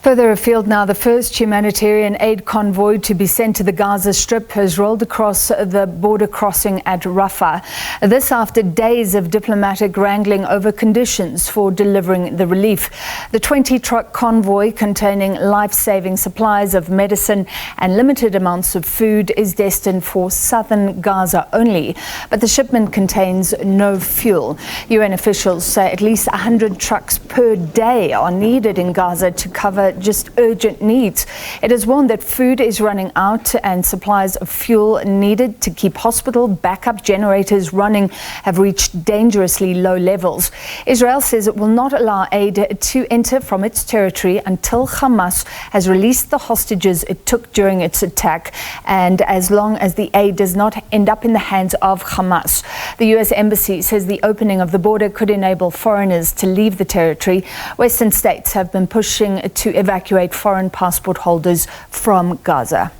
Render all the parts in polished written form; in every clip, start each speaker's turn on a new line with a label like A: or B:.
A: Further afield now, the first humanitarian aid convoy to be sent to the Gaza Strip has rolled across the border crossing at Rafah. This after days of diplomatic wrangling over conditions for delivering the relief. The 20-truck convoy containing life-saving supplies of medicine and limited amounts of food is destined for southern Gaza only, but the shipment contains no fuel. UN officials say at least 100 trucks per day are needed in Gaza to cover just urgent needs. It is warned that food is running out and supplies of fuel needed to keep hospital backup generators running have reached dangerously low levels. Israel says it will not allow aid to enter from its territory until Hamas has released the hostages it took during its attack, and as long as the aid does not end up in the hands of Hamas. The US Embassy says the opening of the border could enable foreigners to leave the territory. Western states have been pushing to evacuate foreign passport holders from Gaza.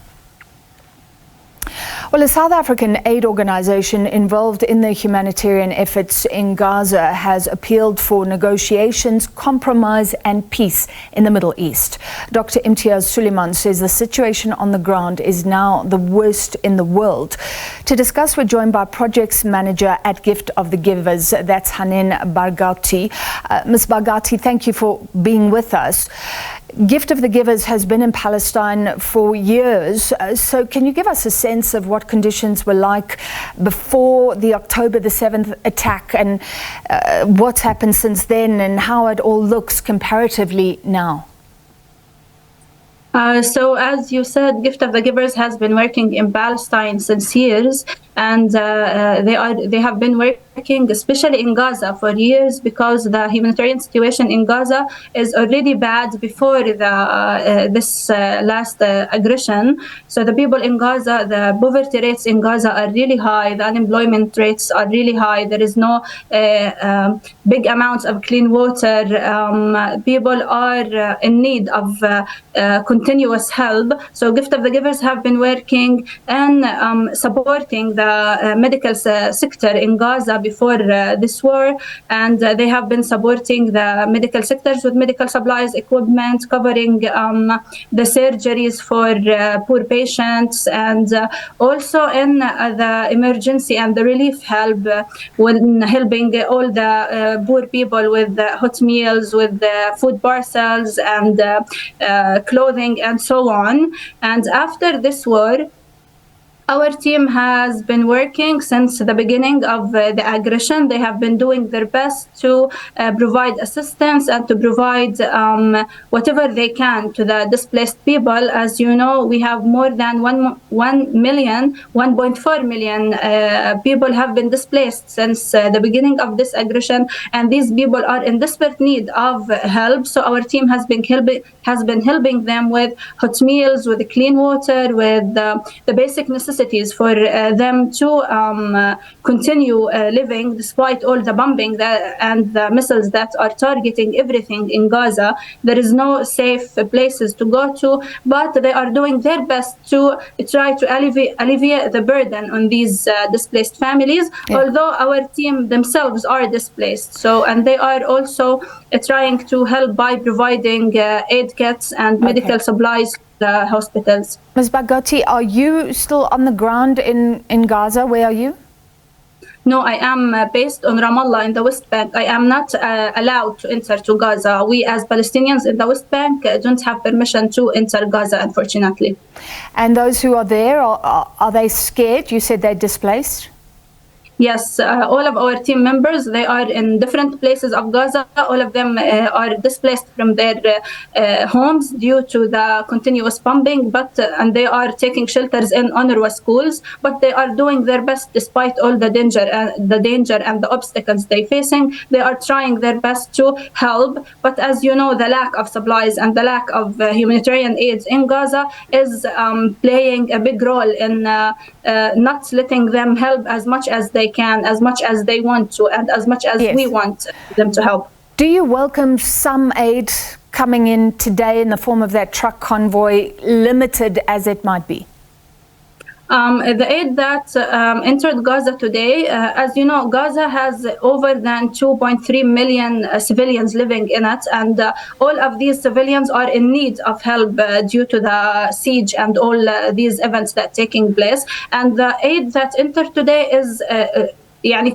A: Well, a South African aid organisation involved in the humanitarian efforts in Gaza has appealed for negotiations, compromise and peace in the Middle East. Dr. Imtiaz Suleiman says the situation on the ground is now the worst in the world. To discuss, we're joined by projects manager at Gift of the Givers, that's Hanin Barghouti. Ms. Barghouti, thank you for being with us. Gift of the Givers has been in Palestine for years, so can you give us a sense of what conditions were like before the October the 7th attack and what's happened since then and how it all looks comparatively now?
B: So as you said, Gift of the Givers has been working in Palestine since years, and they have been working especially in Gaza for years because the humanitarian situation in Gaza is already bad before this last aggression. So the people in Gaza, the poverty rates in Gaza are really high, the unemployment rates are really high, there is no big amounts of clean water, people are in need of continuous help. So Gift of the Givers have been working and supporting the medical sector in Gaza before this war, and they have been supporting the medical sectors with medical supplies, equipment, covering the surgeries for poor patients, and also in the emergency and the relief help when helping all the poor people with hot meals, with food parcels and clothing and so on. And after this war, our team has been working since the beginning of the aggression. They have been doing their best to provide assistance and to provide whatever they can to the displaced people. As you know, we have more than 1.4 million people have been displaced since the beginning of this aggression, and these people are in desperate need of help. So our team has been helping them with hot meals, with clean water, with the basic necessities for them to continue living despite all the bombing and the missiles that are targeting everything in Gaza. There is no safe places to go to, but they are doing their best to try to alleviate the burden on these displaced families, although our team themselves are displaced. So, and they are also trying to help by providing aid kits and medical supplies to the hospitals.
A: Ms. Barghouti, are you still on the ground in Gaza? Where are you?
B: No, I am based on Ramallah in the West Bank. I am not allowed to enter to Gaza. We as Palestinians in the West Bank don't have permission to enter Gaza, unfortunately.
A: And those who are there, are they scared? You said they're displaced?
B: Yes, all of our team members, they are in different places of Gaza. All of them are displaced from their homes due to the continuous bombing, and they are taking shelters in UNRWA schools, but they are doing their best despite all the danger and the obstacles they're facing. They are trying their best to help, but as you know, the lack of supplies and the lack of humanitarian aids in Gaza is playing a big role in not letting them help as much as they can, as much as they want to, and as much as we want them to help.
A: Do you welcome some aid coming in today in the form of that truck convoy, limited as it might be?
B: The aid that entered Gaza today, as you know, Gaza has over than 2.3 million civilians living in it, and all of these civilians are in need of help due to the siege and all these events that are taking place. And the aid that entered today is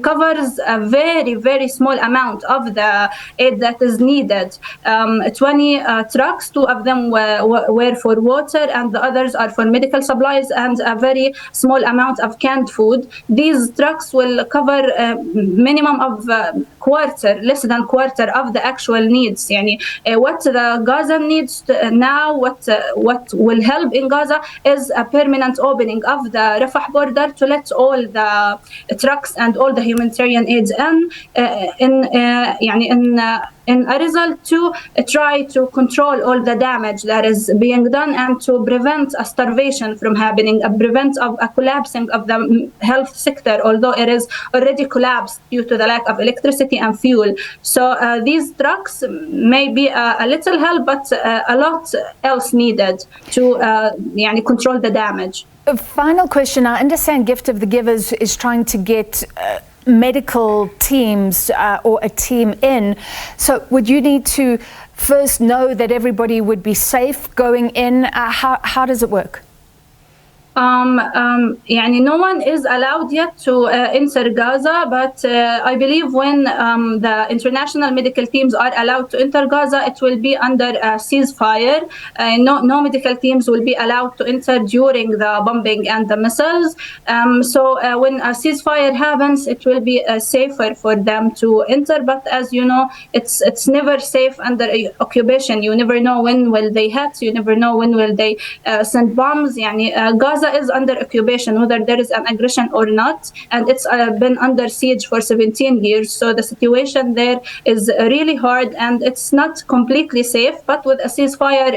B: covers a very, very small amount of the aid that is needed. 20 trucks, 2 of them were for water and the others are for medical supplies, and a very small amount of canned food. These trucks will cover minimum of less than quarter of the actual needs. What the Gaza needs now, what will help in Gaza is a permanent opening of the Rafah border to let all the trucks and all the humanitarian aids in a result to try to control all the damage that is being done and to prevent a starvation from happening, prevent a collapsing of the health sector, although it is already collapsed due to the lack of electricity and fuel. So these trucks may be a little help, but a lot else needed to control the damage.
A: A final question. I understand Gift of the Givers is trying to get medical teams or a team in. So would you need to first know that everybody would be safe going in? How does it work?
B: No one is allowed yet to enter Gaza, but I believe when the international medical teams are allowed to enter Gaza, it will be under a ceasefire. No medical teams will be allowed to enter during the bombing and the missiles. So when a ceasefire happens, it will be safer for them to enter. But as you know, it's never safe under occupation. You never know when will they hit. You never know when will they send bombs. Gaza is under occupation, whether there is an aggression or not, and it's been under siege for 17 years. So the situation there is really hard, and it's not completely safe. But with a ceasefire,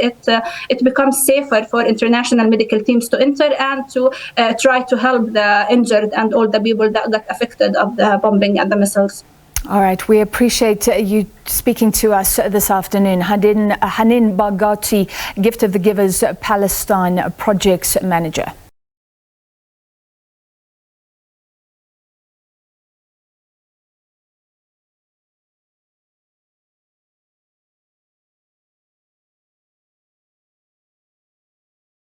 B: it becomes safer for international medical teams to enter and to try to help the injured and all the people that got affected of the bombing and the missiles.
A: All right, we appreciate you speaking to us this afternoon. Hanin Barghouti, Gift of the Givers Palestine Projects Manager.